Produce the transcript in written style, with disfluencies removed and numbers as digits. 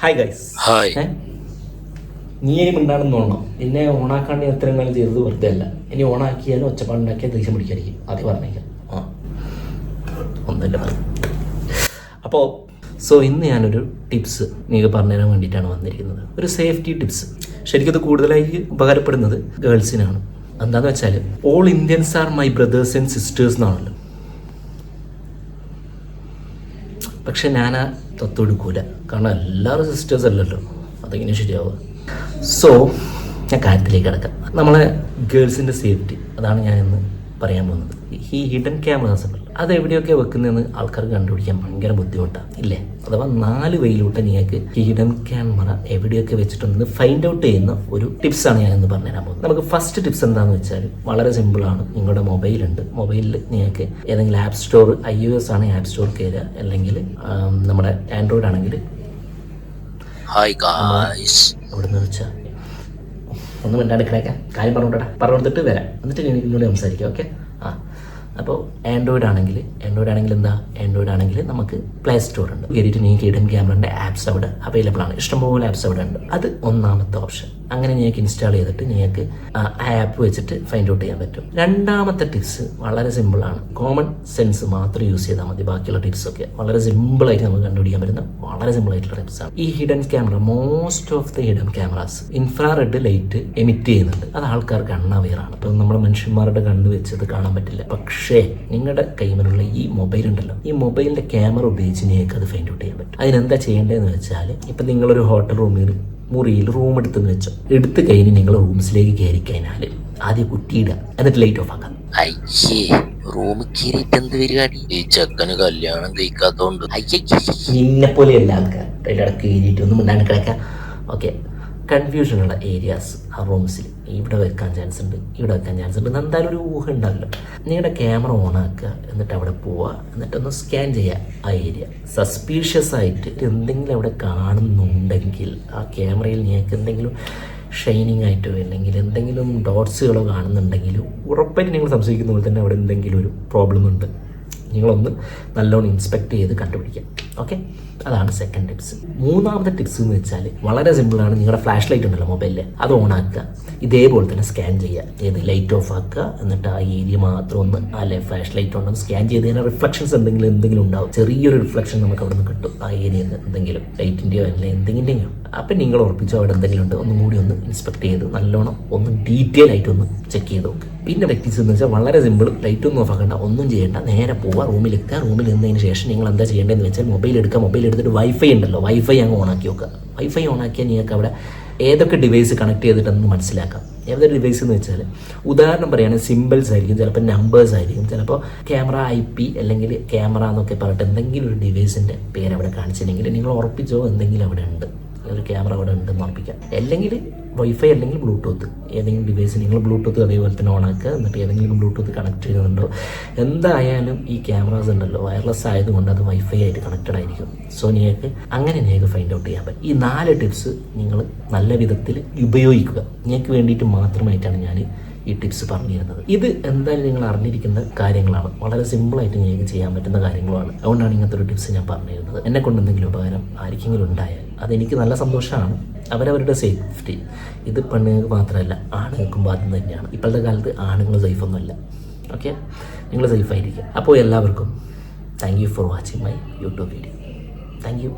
Hi guys. Hi. നീ ഇനി മിണ്ടാണെന്ന് തോന്നണം. പിന്നെ ഓണാക്കാണ്ട് എത്രയും കാലം ചെയ്തത് വെറുതെ അല്ല. ഇനി ഓണാക്കിയാലും ഒച്ചപ്പാടുണ്ടാക്കിയാൽ ദേഷ്യം പിടിക്കാതിരിക്കും. ആദ്യം പറഞ്ഞേക്കാം. ഒന്നല്ല പറയും. അപ്പോൾ ഇന്ന് ഞാനൊരു ടിപ്സ് നിങ്ങൾക്ക് പറഞ്ഞുതരാൻ വേണ്ടിയിട്ടാണ് വന്നിരിക്കുന്നത്. ഒരു സേഫ്റ്റി ടിപ്സ്. ശരിക്കും ഇത് കൂടുതലായി ഉപകാരപ്പെടുന്നത് ഗേൾസിനാണ്. എന്താണെന്ന് വെച്ചാൽ all Indians are my brothers and sisters എന്നാണല്ലോ. പക്ഷെ ഞാൻ ആ തത്വം എടുക്കൂല. കാരണം എല്ലാവരും സിസ്റ്റേഴ്സ് അല്ലല്ലോ. അതെങ്ങനെ ശരിയാവുക? ഞാൻ കാര്യത്തിലേക്ക് കിടക്കാം. നമ്മളെ ഗേൾസിൻ്റെ സേഫ്റ്റി, അതാണ് ഞാൻ ഇന്ന് പറയാൻ പോകുന്നത്. ഈ ഹിഡൻ ക്യാമറാസ് ഉണ്ടല്ലോ, അത് എവിടെയൊക്കെ വെക്കുന്നതെന്ന് ആൾക്കാർക്ക് കണ്ടുപിടിക്കാൻ ഭയങ്കര ബുദ്ധിമുട്ടാണ് ഇല്ലേ? അഥവാ 4 വഴിയിലൂടെ നിങ്ങൾക്ക് ഹിഡൻ ക്യാമറ എവിടെയൊക്കെ വെച്ചിട്ടുണ്ടെന്ന് ഫൈൻഡ് ഔട്ട് ചെയ്യുന്ന ഒരു ടിപ്സാണ് ഞാനിന്ന് പറഞ്ഞുതരാൻ പോകുന്നത്. നമുക്ക് ഫസ്റ്റ് ടിപ്സ് എന്താണെന്ന് വെച്ചാൽ വളരെ സിമ്പിളാണ്. നിങ്ങളുടെ മൊബൈലുണ്ട്, മൊബൈലിൽ നിങ്ങൾക്ക് ഏതെങ്കിലും ആപ്പ് സ്റ്റോർ, iOS ആണെങ്കിൽ ആപ്പ് സ്റ്റോർ കയറുക, അല്ലെങ്കിൽ നമ്മുടെ ആൻഡ്രോയിഡ് ആണെങ്കിൽ എവിടെ നിന്ന് വെച്ചാൽ ഒന്നും വേണ്ടാണ്ട് കിടക്കാം. കാര്യം പറഞ്ഞിട്ട് വരാം. എന്നിട്ട് ഞാൻ നിങ്ങളോട് സംസാരിക്കാം. ഓക്കെ. അപ്പോൾ ആൻഡ്രോയിഡ് ആണെങ്കിൽ ആൻഡ്രോയിഡ് ആണെങ്കിൽ നമുക്ക് പ്ലേ സ്റ്റോർ ഉണ്ട്. കയറിയിട്ട് നിങ്ങൾക്ക് ഹിഡൻ ക്യാമറൻ്റെ ആപ്സ് അവിടെ അവൈലബിൾ ആണ്. ഇഷ്ടംപോലെ ആപ്സ് അവിടെ ഉണ്ട്. അത് ഒന്നാമത്തെ ഓപ്ഷൻ. അങ്ങനെ നിങ്ങൾക്ക് ഇൻസ്റ്റാൾ ചെയ്തിട്ട് നിങ്ങൾക്ക് ആ ആപ്പ് വെച്ചിട്ട് ഫൈൻഡ് ഔട്ട് ചെയ്യാൻ പറ്റും. രണ്ടാമത്തെ ടിപ്സ് വളരെ സിമ്പിളാണ്. കോമൺ സെൻസ് മാത്രം യൂസ് ചെയ്താൽ മതി. ബാക്കിയുള്ള ടിപ്സൊക്കെ വളരെ സിമ്പിളായിട്ട് നമുക്ക് കണ്ടുപിടിക്കാൻ പറ്റുന്ന വളരെ സിമ്പിളായിട്ടുള്ള ടിപ്സാണ്. ഈ hidden camera, most of the hidden cameras infrared light emit ചെയ്യുന്നുണ്ട്. അത് ആൾക്കാർക്ക് അൺഅവെയറാണ്. ഇപ്പം നമ്മുടെ മനുഷ്യന്മാരുടെ കണ്ണ് വെച്ചത് കാണാൻ പറ്റില്ല. പക്ഷേ നിങ്ങളുടെ കൈമിലുള്ള ഈ മൊബൈൽ ഉണ്ടല്ലോ, ഈ മൊബൈലിൻ്റെ ക്യാമറ ഉപയോഗിച്ച് നിങ്ങൾക്ക് അത് ഫൈൻഡ് ഔട്ട് ചെയ്യാൻ പറ്റും. അതിനെന്താ ചെയ്യേണ്ടതെന്ന് വെച്ചാൽ, ഇപ്പം നിങ്ങളൊരു ഹോട്ടൽ മുറിയിൽ റൂം എടുത്തെന്ന് വെച്ചോ, എടുത്ത് കഴിഞ്ഞ് നിങ്ങൾ റൂംസിലേക്ക് കയറി കഴിഞ്ഞാൽ ആദ്യം കുറ്റിയിടുക, എന്നിട്ട് ലൈറ്റ് ഓഫ് ആക്കാം. റൂമിൽ കയറിയിട്ട് എന്ത് പരിപാടി? ഈ ചെക്കന് കല്യാണം കഴിക്കാത്തോണ്ട് നിന്നെ പോലെയല്ല ആൾക്കാർ അതിൻ്റെ ഇടക്ക് കയറിയിട്ട് ഒന്നും മിണ്ടാണ്ട് കിടക്കാം. ഓക്കെ. കൺഫ്യൂഷനുള്ള ഏരിയാസ് ആ റൂംസിൽ ഇവിടെ വെക്കാൻ ചാൻസ് ഉണ്ട്, ഇവിടെ വെക്കാൻ ചാൻസ് ഉണ്ട്. എന്തായാലും ഒരു ഊഹം ഉണ്ടല്ലോ. നിങ്ങളുടെ ക്യാമറ ഓൺ ആക്കുക, എന്നിട്ട് അവിടെ പോവുക, എന്നിട്ടൊന്ന് സ്കാൻ ചെയ്യുക ആ ഏരിയ. സസ്പീഷ്യസ് ആയിട്ട് എന്തെങ്കിലും അവിടെ കാണുന്നുണ്ടെങ്കിൽ ആ ക്യാമറയിൽ നിങ്ങൾക്ക് എന്തെങ്കിലും ഷൈനിങ് ആയിട്ടോ അല്ലെങ്കിൽ എന്തെങ്കിലും ഡോട്ട്സുകളോ കാണുന്നുണ്ടെങ്കിൽ ഉറപ്പായിട്ട് നിങ്ങൾ സംശയിക്കുന്ന പോലെ തന്നെ അവിടെ എന്തെങ്കിലും ഒരു പ്രോബ്ലം ഉണ്ട്. നിങ്ങളൊന്ന് നല്ലോണം ഇൻസ്പെക്ട് ചെയ്ത് കണ്ടുപിടിക്കാം. ഓക്കെ. അതാണ് സെക്കൻഡ് ടിപ്സ്. മൂന്നാമത്തെ ടിപ്സ് എന്ന് വെച്ചാൽ വളരെ സിമ്പിളാണ്. നിങ്ങളുടെ ഫ്ലാഷ് ലൈറ്റ് ഉണ്ടല്ലോ മൊബൈലിൽ, അത് ഓൺ ആക്കുക. ഇതേപോലെ തന്നെ സ്കാൻ ചെയ്യുക. ഏത് ലൈറ്റ് ഓഫ് ആക്കുക, എന്നിട്ട് ആ ഏരിയ മാത്രം ഒന്ന് ഫ്ലാഷ് ലൈറ്റ് ഉണ്ടെന്ന് സ്കാൻ ചെയ്ത് കഴിഞ്ഞാൽ റിഫ്ലക്ഷൻസ് എന്തെങ്കിലും ഉണ്ടാവും. ചെറിയൊരു റിഫ്ലക്ഷൻ നമുക്ക് അവിടെ നിന്ന് കിട്ടും. ആ ഏരിയയിൽ നിന്ന് എന്തെങ്കിലും ലൈറ്റിൻ്റെയോ അല്ലെങ്കിൽ എന്തെങ്കിൻ്റെയോ. അപ്പം നിങ്ങൾ ഉറപ്പിച്ചോ അവിടെ എന്തെങ്കിലും ഉണ്ട്, ഒന്നും കൂടി ഒന്ന് ഇൻസ്പെക്ട് ചെയ്ത് നല്ലോണം ഒന്ന് ഡീറ്റെയിൽ ആയിട്ട് ഒന്ന് ചെക്ക് ചെയ്ത് നോക്കുക. പിന്നെ പ്രാക്ടീസ് എന്ന് വെച്ചാൽ വളരെ സിമ്പിൾ. ലൈറ്റ് ഒന്നും ഓഫ് ആക്കണ്ട, ഒന്നും ചെയ്യേണ്ട. നേരെ പോവുക, റൂമിൽ എത്തുക. റൂമിൽ നിന്നതിന് ശേഷം നിങ്ങൾ എന്താ ചെയ്യേണ്ടതെന്ന് വെച്ചാൽ മൊബൈൽ എടുക്കുക. മൊബൈൽ എടുത്തിട്ട് വൈഫൈ ഉണ്ടല്ലോ, വൈഫൈ അങ്ങ് ഓണാക്കി വെക്കുക. വൈഫൈ ഓണാക്കിയാൽ നിങ്ങൾക്ക് അവിടെ ഏതൊക്കെ ഡിവൈസ് കണക്ട് ചെയ്തിട്ടെന്ന് മനസ്സിലാക്കാം. ഏതൊരു ഡിവൈസ് എന്ന് വെച്ചാൽ, ഉദാഹരണം പറയുകയാണെങ്കിൽ സിമ്പിൾസ് ആയിരിക്കും, ചിലപ്പോൾ നമ്പേഴ്സ് ആയിരിക്കും, ചിലപ്പോൾ ക്യാമറ IP അല്ലെങ്കിൽ ക്യാമറ എന്നൊക്കെ പറഞ്ഞിട്ട് എന്തെങ്കിലും ഒരു ഡിവൈസിൻ്റെ പേര് അവിടെ കാണിച്ചില്ലെങ്കിൽ നിങ്ങൾ ഉറപ്പിച്ചോ എന്തെങ്കിലും അവിടെ ഉണ്ട്, ഒരു ക്യാമറ അവിടെ ഉണ്ടെന്ന് ഉറപ്പിക്കാം. അല്ലെങ്കിൽ വൈഫൈ അല്ലെങ്കിൽ ബ്ലൂടൂത്ത്, ഏതെങ്കിലും ഡിവൈസ് നിങ്ങൾ ബ്ലൂടൂത്ത് അതേപോലെ തന്നെ ഓണാക്കുക. എന്നിട്ട് ഏതെങ്കിലും ബ്ലൂടൂത്ത് കണക്ട് ചെയ്യുന്നുണ്ടോ. എന്തായാലും ഈ ക്യാമറാസ് ഉണ്ടല്ലോ വയർലെസ് ആയതുകൊണ്ട് അത് വൈഫൈ ആയിട്ട് കണക്റ്റഡ് ആയിരിക്കും. നിങ്ങൾക്ക് ഫൈൻഡ് ഔട്ട് ചെയ്യാൻ പറ്റും. ഈ 4 ടിപ്സ് നിങ്ങൾ നല്ല വിധത്തിൽ ഉപയോഗിക്കുക. നിങ്ങൾക്ക് വേണ്ടിയിട്ട് മാത്രമായിട്ടാണ് ഞാൻ ഈ ടിപ്സ് പറഞ്ഞു തരുന്നത്. ഇത് എന്തായാലും നിങ്ങൾ അറിഞ്ഞിരിക്കുന്ന കാര്യങ്ങളാണ്. വളരെ സിമ്പിളായിട്ട് നിങ്ങൾക്ക് ചെയ്യാൻ പറ്റുന്ന കാര്യങ്ങളുമാണ്. അതുകൊണ്ടാണ് ഇങ്ങനത്തെ ഒരു ടിപ്സ് ഞാൻ പറഞ്ഞു തരുന്നത്. എന്നെ കൊണ്ട് എന്തെങ്കിലും ഉപകാരം ആർക്കെങ്കിലും ഉണ്ടായാൽ അതെനിക്ക് നല്ല സന്തോഷമാണ്. അവരവരുടെ സേഫ്റ്റി ഇത് പെണ്ണുങ്ങൾക്ക് മാത്രമല്ല ആണുങ്ങൾക്കും ബാധ്യത തന്നെയാണ്. ഇപ്പോഴത്തെ കാലത്ത് ആണുങ്ങൾ സേഫൊന്നുമല്ല. ഓക്കെ. നിങ്ങൾ സേഫായിരിക്കുക. അപ്പോൾ എല്ലാവർക്കും thank you for watching my YouTube video. Thank you.